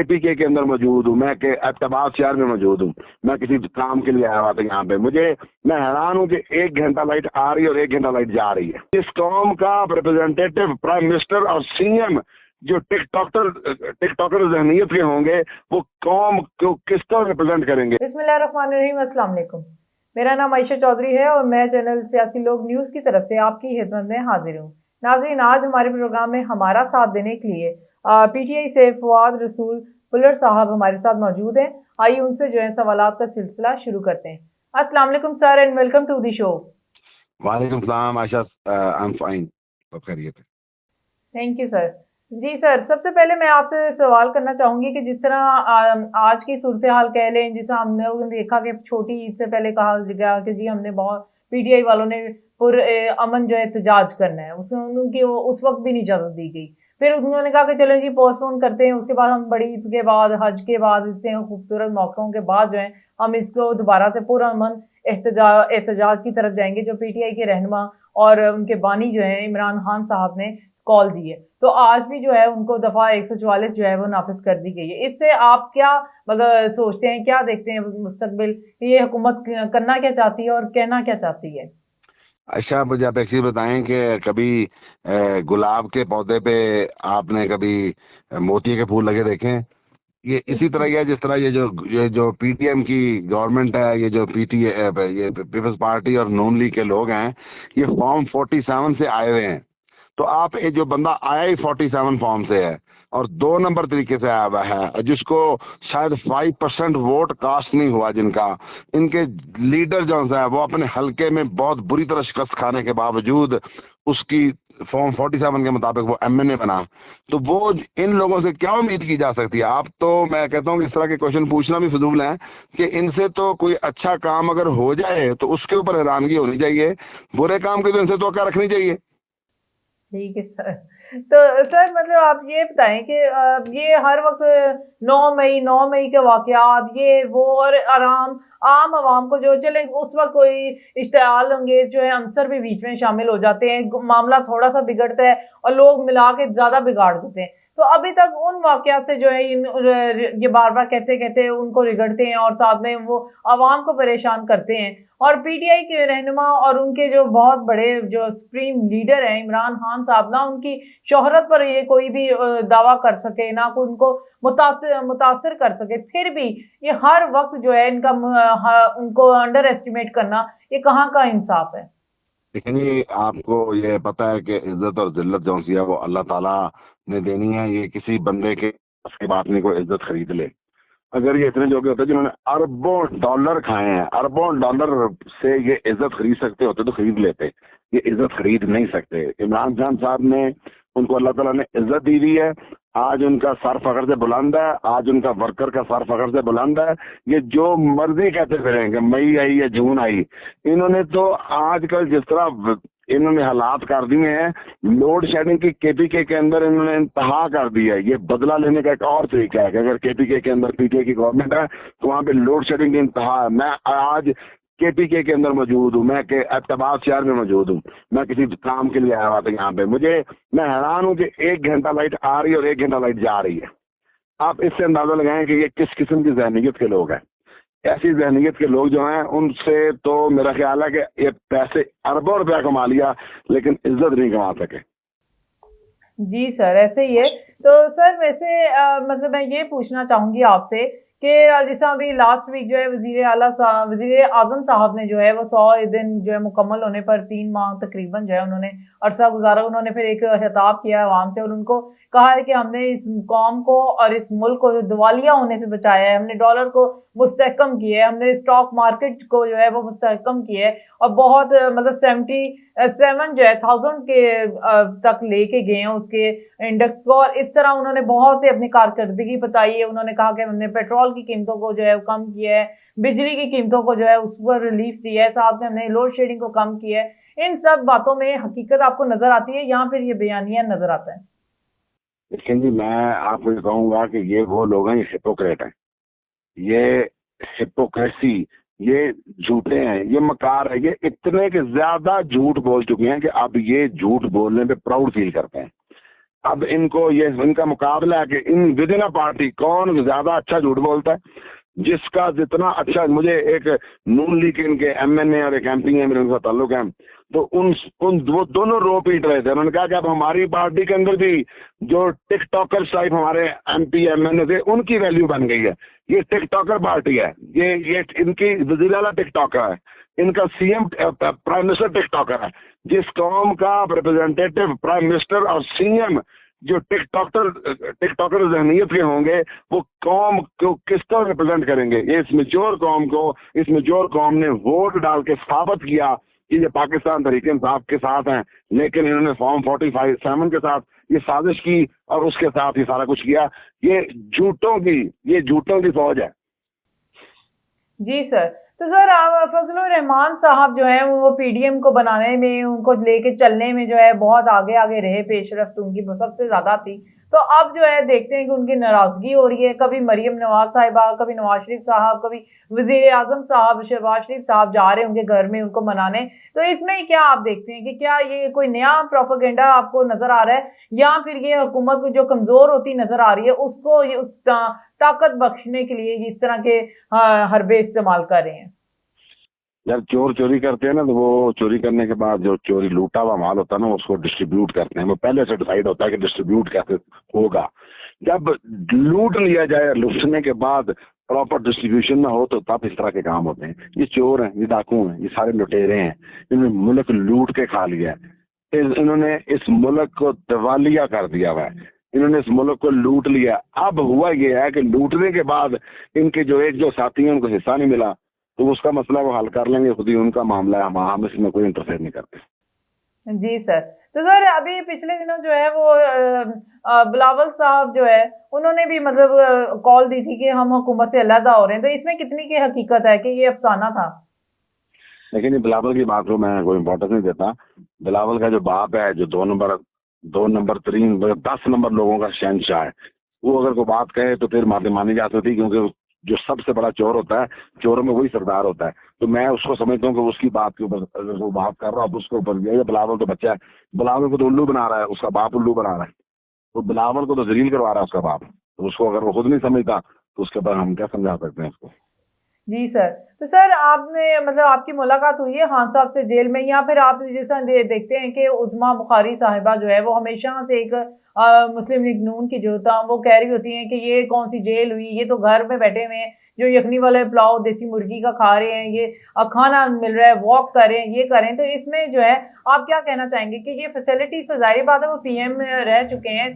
کے اندر موجود ہوں، میں احتباد شہر میں موجود ہوں، میں کسی کام کے لیے آیا ہوا تھا یہاں پہ. میں حیران ہوں کہ 1 گھنٹہ لائٹ آ رہی ہے اور 1 گھنٹہ لائٹ جا رہی ہے. اس قوم کا ریپرزینٹیٹو پرائم منسٹر اور سی ایم جو ٹک ٹاکر ذہنیت کے ہوں گے وہ قوم کو کس طرح ریپرزینٹ کریں گے؟ بسم اللہ الرحمن الرحیم. السلام علیکم. میرا نام عائشہ چودھری ہے اور میں چینل سیاسی لوگ نیوز کی طرف سے آپ کی خدمت میں حاضر ہوں. ناظرین، آج ہمارے پروگرام میں ہمارا ساتھ دینے کے لیے پی ٹی آئی سے فواد رسول پلر صاحب ہمارے ساتھ موجود ہیں. آئیے ان سے جو ہے سوالات کا سلسلہ شروع کرتے ہیں. السلام علیکم sir and welcome to the show. وعلیکم السلام عائشہ، آئی ایم فائن، سب خیریت ہے. تھینک یو سر. جی سر، سب سے پہلے میں آپ سے سوال کرنا چاہوں گی کہ جس طرح آج کی صورتحال کہہ لیں، جس طرح ہم نے دیکھا کہ چھوٹی عید سے پہلے کہا گیا کہ جی ہم نے بہت پی ٹی آئی والوں نے پر امن جو ہے احتجاج کرنا ہے، ان کی اس وقت بھی نہیں اجازت دی گئی. پھر انہوں نے کہا کہ چلیں جی پوسٹ پون کرتے ہیں، اس کے بعد ہم بڑی عید کے بعد، حج کے بعد، اس سے خوبصورت موقعوں کے بعد جو ہے ہم اس کو دوبارہ سے پر امن احتجاج کی طرف جائیں گے، جو پی ٹی آئی کے رہنما اور ان کے بانی جو ہیں عمران خان صاحب نے کال دی ہے. تو آج بھی جو ہے ان کو دفعہ 144 جو ہے وہ نافذ کر دی گئی ہے. اس سے آپ کیا مگر سوچتے ہیں، کیا دیکھتے ہیں مستقبل، یہ حکومت کرنا کیا چاہتی ہے اور کہنا کیا چاہتی ہے؟ اچھا، مجھے آپ ایک چیز بتائیں کہ کبھی گلاب کے پودے پہ آپ نے کبھی موتی کے پھول لگے دیکھیں؟ یہ اسی طرح ہی ہے جس طرح یہ جو پی ٹی ایم کی گورنمنٹ ہے، یہ جو یہ پیپلز پارٹی اور نون لیگ کے لوگ ہیں، یہ فارم 47 سے آئے ہوئے ہیں. تو آپ جو بندہ آیا ہی 47 فارم سے ہے اور 2 نمبر طریقے سے آیا ہوا ہے، جس کو شاید 5% ووٹ کاسٹ نہیں ہوا، جن کا ان کے لیڈر جو ہے وہ اپنے حلقے میں بہت بری طرح شکست کھانے کے باوجود اس کی فارم 47 کے مطابق وہ ایم این اے بنا. تو وہ ان لوگوں سے کیا امید کی جا سکتی ہے؟ آپ تو میں کہتا ہوں کہ اس طرح کے کوشچن پوچھنا بھی فضول ہے کہ ان سے تو کوئی اچھا کام اگر ہو جائے تو اس کے اوپر حیرانگی ہونی چاہیے، برے کام کے تو ان سے توقع رکھنی چاہیے. ٹھیک ہے سر. تو سر مطلب آپ یہ بتائیں کہ یہ ہر وقت 9 مئی کے واقعات یہ وہ اور عام عوام کو جو چلے اس وقت کوئی اشتعال انگیز جو ہے عنصر بھی بیچ میں شامل ہو جاتے ہیں، معاملہ تھوڑا سا بگڑتا ہے اور لوگ ملا کے زیادہ بگاڑ دیتے ہیں. تو ابھی تک ان واقعات سے جو ہے یہ بار بار کہتے ان کو رگڑتے ہیں اور ساتھ میں وہ عوام کو پریشان کرتے ہیں. اور پی ٹی آئی کے رہنما اور ان کے جو بہت بڑے جو سپریم لیڈر ہیں عمران خان صاحب، نہ ان کی شہرت پر یہ کوئی بھی دعویٰ کر سکے، نہ کوئی ان کو متاثر کر سکے، پھر بھی یہ ہر وقت جو ہے ان کو انڈر ایسٹیمیٹ کرنا، یہ کہاں کا انصاف ہے؟ لیکن آپ کو یہ پتہ ہے کہ عزت اور ذلت جو سی ہے وہ اللہ تعالیٰ نے دینی ہے. یہ کسی بندے کے بات نہیں کوئی عزت خرید لے. اگر یہ اتنے جو ہوتے ہیں جنہوں نے اربوں ڈالر کھائے ہیں، اربوں ڈالر سے یہ عزت خرید سکتے ہوتے تو خرید لیتے. یہ عزت خرید نہیں سکتے. عمران خان صاحب نے ان کو اللہ تعالیٰ نے عزت دی ہوئی ہے. آج ان کا سر فخر سے بلند ہے، آج ان کا ورکر کا سر فخر سے بلند ہے. یہ جو مرضی کہتے پھریں کہ مئی آئی یا جون آئی، انہوں نے تو آج کل جس طرح انہوں نے حالات کر دیے ہیں، لوڈ شیڈنگ کی کے پی کے اندر انہوں نے انتہا کر دی ہے. یہ بدلہ لینے کا ایک اور طریقہ ہے کہ اگر کے پی کے اندر پی ٹی آئی کی گورنمنٹ ہے تو وہاں پہ لوڈ شیڈنگ کی انتہا ہے. میں آج کے پی کے اندر موجود ہوں، میں احتباد شہر میں موجود ہوں، میں کسی کام کے لیے آیا ہوا تھا یہاں پہ. میں حیران ہوں کہ 1 گھنٹہ لائٹ آ رہی ہے اور 1 گھنٹہ لائٹ جا رہی ہے. آپ اس سے اندازہ لگائیں کہ یہ کس قسم کی ذہنیت کے لوگ ہیں. ایسی ذہنیت کے لوگ جو ہیں ان سے تو میرا خیال ہے کہ یہ پیسے اربوں روپیہ کما لیا لیکن عزت نہیں کما سکے. جی سر، ایسے ہی ہے. تو سر ویسے مطلب میں یہ پوچھنا چاہوں گی آپ سے کہ جیسا ابھی لاسٹ ویک جو ہے وزیر اعظم صاحب نے جو ہے وہ 100 دن جو ہے مکمل ہونے پر 3 ماہ تقریباً جو ہے انہوں نے عرصہ گزارا. انہوں نے پھر ایک خطاب کیا عوام سے اور ان کو کہا ہے کہ ہم نے اس قوم کو اور اس ملک کو دیوالیہ ہونے سے بچایا ہے، ہم نے ڈالر کو مستحکم کیا ہے، ہم نے اسٹاک مارکیٹ کو جو ہے وہ مستحکم کیا ہے اور بہت مطلب 77 جو ہے 1000 کے تک لے کے گئے ہیں اس کے انڈیکس کو. اور اس طرح انہوں نے بہت سے اپنی کارکردگی بتائی ہے. انہوں نے کہا کہ ہم نے پیٹرول کی قیمتوں کو جو ہے کم کیا ہے، بجلی کی قیمتوں کو جو ہے اس پر ریلیف دیا ہے، ساتھ میں ہم نے لوڈ شیڈنگ کو کم کیا ہے. ان سب باتوں میں حقیقت آپ کو نظر آتی ہے یا پھر یہ بیانیہ نظر آتا ہے؟ لیکن جی میں آپ کو یہ کہوں گا کہ یہ وہ لوگ ہیں، یہ ہپوکریٹ ہیں، یہ ہپوکریسی، یہ جھوٹے ہیں، یہ مکار ہے. یہ اتنے کہ زیادہ جھوٹ بول چکے ہیں کہ اب یہ جھوٹ بولنے پہ پراؤڈ فیل کرتے ہیں. اب ان کو یہ ان کا مقابلہ ہے کہ ان ود ان پارٹی کون زیادہ اچھا جھوٹ بولتا ہے. جس کا جتنا اچھا, مجھے ایک نون لیگ ان کے ایم این اے اور ایک ایم پی میرے ان کا تعلق ہے, تو وہ دونوں رو پیٹ رہے تھے. انہوں نے کہا کہ اب ہماری پارٹی کے اندر بھی جو ٹک ٹاکر ٹائپ ہمارے ایم پی ایم این اے تھے ان کی ویلیو بن گئی ہے. یہ ٹک ٹاکر پارٹی ہے, یہ ان کی وزیر اعلیٰ ٹک ٹاکر ہے, ان کا سی ایم پرائم منسٹر ٹک ٹاکر ہے. جس قوم کا ریپرزینٹیٹو پرائم منسٹر اور سی ایم جو ٹک ٹاکر ذہنیت کے ہوں گے, وہ قوم کو کس طرح ریپرزینٹ کریں گے. یہ اس میچور قوم نے ووٹ ڈال کے ثابت کیا کہ یہ پاکستان تحریک انصاف کے ساتھ ہیں, لیکن انہوں نے فارم 47 کے ساتھ یہ سازش کی اور اس کے ساتھ یہ سارا کچھ کیا. یہ جھوٹوں کی فوج ہے. جی سر. تو سر فضل الرحمان صاحب جو ہیں وہ پی ڈی ایم کو بنانے میں, ان کو لے کے چلنے میں جو ہے بہت آگے رہے, پیش رفت ان کی سب سے زیادہ تھی. تو اب جو ہے دیکھتے ہیں کہ ان کی ناراضگی ہو رہی ہے, کبھی مریم نواز صاحبہ, کبھی نواز شریف صاحب, کبھی وزیر اعظم صاحب شہباز شریف صاحب جا رہے ہوں گے گھر میں ان کو منانے. تو اس میں کیا آپ دیکھتے ہیں کہ کیا یہ کوئی نیا پروپیگنڈا آپ کو نظر آ رہا ہے, یا پھر یہ حکومت جو کمزور ہوتی نظر آ رہی ہے اس کو اس طاقت بخشنے کے لیے اس طرح کے حربے استعمال کر رہے ہیں؟ جب چور چوری کرتے ہیں نا, تو وہ چوری کرنے کے بعد جو چوری لوٹا ہوا مال ہوتا ہے نا, اس کو ڈسٹریبیوٹ کرتے ہیں. وہ پہلے سے ڈیسائیڈ ہوتا ہے کہ ڈسٹریبیوٹ کیسے ہوگا. جب لوٹ لیا جائے, لوٹنے کے بعد پراپر ڈسٹریبیوشن نہ ہو, تو تب اس طرح کے کام ہوتے ہیں. یہ چور ہیں, یہ ڈاکو ہیں, یہ سارے لٹیرے ہیں, انہوں نے ملک لوٹ کے کھا لیا ہے. انہوں نے اس ملک کو دیوالیہ کر دیا ہوا ہے, انہوں نے اس ملک کو لوٹ لیا. اب ہوا یہ ہے کہ لوٹنے کے بعد ان کے جو ساتھی ہیں ان کو حصہ نہیں ملا, تو اس کا مسئلہ وہ حل کر لیں گے, خود ہی ان کا معاملہ ہے, ہم اس میں کوئی انٹرفیئر نہیں کرتے. جی سر. تو سر ابھی پچھلے دنوں جو ہے وہ بلاول صاحب جو ہے انہوں نے بھی مطلب کال دی تھی کہ ہم حکومت سے علیحدہ ہو رہے ہیں. تو اس میں کتنی کی حقیقت ہے کہ یہ افسانہ تھا؟ لیکن یہ بلاول کی بات کو میں کوئی امپورٹنس نہیں دیتا. بلاول کا جو باپ ہے, جو 2 نمبر 3 10 نمبر لوگوں کا شہنشاہ ہے, وہ اگر کوئی بات کہے تو پھر مانی جا سکتی, کیونکہ جو سب سے بڑا چور ہوتا ہے, چوروں میں وہی سردار ہوتا ہے. تو میں اس کو سمجھتا ہوں کہ اس کی بات کے اوپر اگر وہ بات کر رہا ہے, اس کے اوپر یہ بلاول تو بچہ ہے, بلاول کو تو الو بنا رہا ہے, اس کا باپ الو بنا رہا ہے, تو بلاول کو تو ذلیل کروا رہا ہے اس کا باپ. تو اس کو اگر وہ خود نہیں سمجھتا تو اس کے بعد ہم کیا سمجھا سکتے ہیں اس کو. جی سر. تو سر آپ نے مطلب آپ کی ملاقات ہوئی ہے خان صاحب سے جیل میں, یا پھر آپ جیسا دیکھتے ہیں کہ عظما بخاری صاحبہ جو ہے وہ ہمیشہ سے ایک مسلم لیگ نون کی جو تھا وہ کہہ رہی ہوتی ہیں کہ یہ کون سی جیل ہوئی, یہ تو گھر میں بیٹھے ہوئے ہیں, جو یخنی والے پلاؤ دیسی مرغی کا کھا رہے ہیں, یہ کھانا مل رہا ہے, واک کر رہے ہیں, یہ کریں. تو اس میں جو ہے آپ کیا کہنا چاہیں گے کہ یہ فیسلٹیز تو ظاہر بات ہے وہ پی ایم رہ چکے ہیں,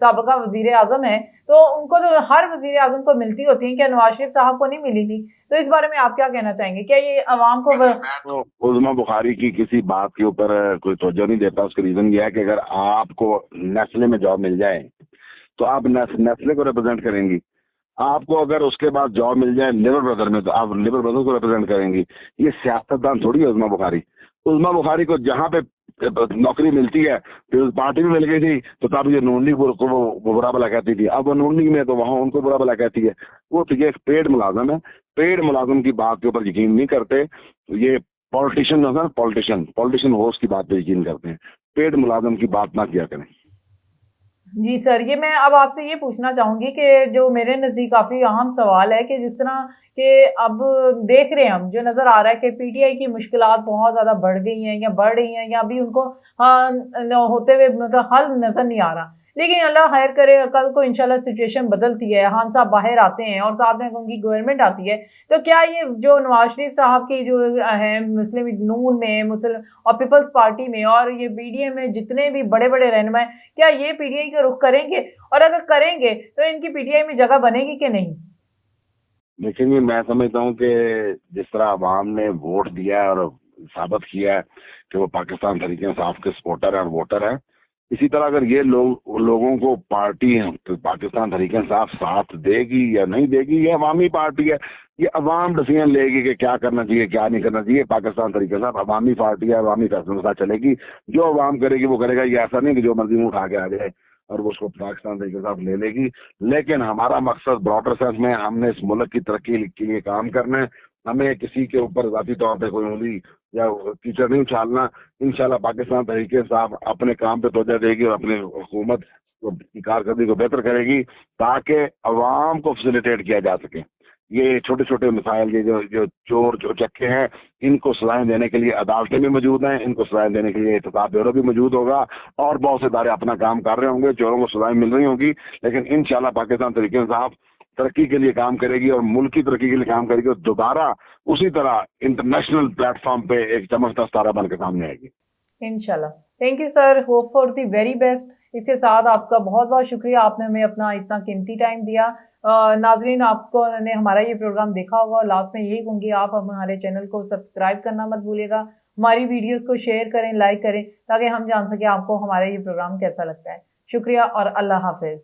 سابقہ وزیر اعظم ہیں, تو ان کو تو ہر وزیر اعظم کو ملتی ہوتی ہیں, کیا نواز شریف صاحب کو نہیں ملی تھی؟ تو اس بارے میں آپ کیا کہنا چاہیں گے؟ کیا یہ عوام کو عظما بخاری کی کسی بات کے اوپر کوئی توجہ نہیں دیتا. اس کا ریزن یہ ہے کہ اگر آپ کو نیسلے میں جاب مل جائے تو آپ نیسلے کو ریپرزینٹ کریں گی. آپ کو اگر اس کے بعد جاب مل جائے لیبر برادر میں, تو آپ لیبر برادر کو ریپرزینٹ کریں گی. یہ سیاستدان تھوڑی ہے عظما بخاری. عظما بخاری کو جہاں پہ نوکری ملتی ہے, پھر پارٹی میں مل گئی تھی تو تب یہ نون لیگ کو وہ برا بلا کہتی تھی, اب وہ نون لیگ میں تو وہاں ان کو برا بلا کہتی ہے. وہ تو یہ ایک پیڈ ملازم ہے, پیڈ ملازم کی بات کے اوپر یقین نہیں کرتے. یہ پولیٹیشین ہوسٹ کی بات پہ یقین کرتے ہیں. پیڈ ملازم کی بات نہ کیا کریں. جی سر, یہ میں اب آپ سے یہ پوچھنا چاہوں گی کہ جو میرے نزدیک کافی اہم سوال ہے کہ جس طرح کہ اب دیکھ رہے ہیں ہم, جو نظر آ رہا ہے کہ پی ٹی آئی کی مشکلات بہت زیادہ بڑھ گئی ہیں یا بڑھ رہی ہیں, یا ابھی ان کو ہوتے ہوئے مطلب حل نظر نہیں آ رہا. لیکن اللہ خیر کرے, کل کو انشاءاللہ سچویشن بدلتی ہے, خان صاحب باہر آتے ہیں اور ساتھ میں ان کی گورنمنٹ آتی ہے, تو کیا یہ جو نواز شریف صاحب کی جو ہے مسلم نون میں اور پیپلز پارٹی میں اور یہ پی ڈی اے میں جتنے بھی بڑے بڑے رہنما ہیں, کیا یہ پی ڈی آئی کا رخ کریں گے؟ اور اگر کریں گے تو ان کی پی ٹی آئی میں جگہ بنے گی کہ نہیں؟ لیکن میں سمجھتا ہوں کہ جس طرح عوام نے ووٹ دیا ہے اور ثابت کیا ہے کہ وہ پاکستان تحریک انصاف کے سپورٹر ہیں اور ووٹر ہیں, اسی طرح اگر یہ لوگوں کو پارٹی پاکستان تحریک انصاف ساتھ دے گی یا نہیں دے گی, یہ عوامی پارٹی ہے, یہ عوام ڈسیزن لے گی کہ کیا کرنا چاہیے کیا نہیں کرنا چاہیے. پاکستان تحریک انصاف عوامی پارٹی ہے, عوامی فیصلوں کے ساتھ چلے گی. جو عوام کرے گی وہ کرے گا. یہ ایسا نہیں کہ جو مرضی میں اٹھا کے آ جائے اور وہ اس کو پاکستان تحریک انصاف لے لے گی. لیکن ہمارا مقصد براڈر سینس میں, ہم نے اس ملک کی ترقی کے لیے کام کرنا ہے. ہمیں کسی کے اوپر ذاتی طور پہ کوئی انگلی یا کیچڑ نہیں اچھالنا. انشاءاللہ پاکستان تحریک انصاف اپنے کام پہ توجہ دے گی اور اپنے حکومت کی کارکردگی کو بہتر کرے گی تاکہ عوام کو فیسیلیٹیٹ کیا جا سکے. یہ چھوٹے چھوٹے مسائل یہ جو چور جو چکے ہیں ان کو سزائیں دینے کے لیے عدالتیں بھی موجود ہیں, ان کو سزائیں دینے کے لیے احتساب بیورو بھی موجود ہوگا, اور بہت سے ادارے اپنا کام کر رہے ہوں گے, چوروں کو سزائیں مل رہی ہوں گی. لیکن انشاءاللہ پاکستان تحریک انصاف ترقی کے لیے کام کرے گی اور ملک کی ترقی کے لیے کام کرے گی, اور دوبارہ اسی طرح انٹرنیشنل پلیٹ فارم پہ ایک چمکتا ستارہ بن کے سامنے آئے گی انشاءاللہ. Thank you sir, hope for the very best. اس کے ساتھ آپ کا بہت بہت شکریہ, آپ نے ہمیں اپنا اتنا قیمتی ٹائم دیا. ناظرین, آپ کو نے ہمارا یہ پروگرام دیکھا ہوگا, لاسٹ میں یہی کہوں گی آپ ہمارے چینل کو سبسکرائب کرنا مت بھولیے گا, ہماری ویڈیوز کو شیئر کریں, لائک کریں, تاکہ ہم جان سکیں آپ کو ہمارا یہ پروگرام کیسا لگتا ہے. شکریہ اور اللہ حافظ.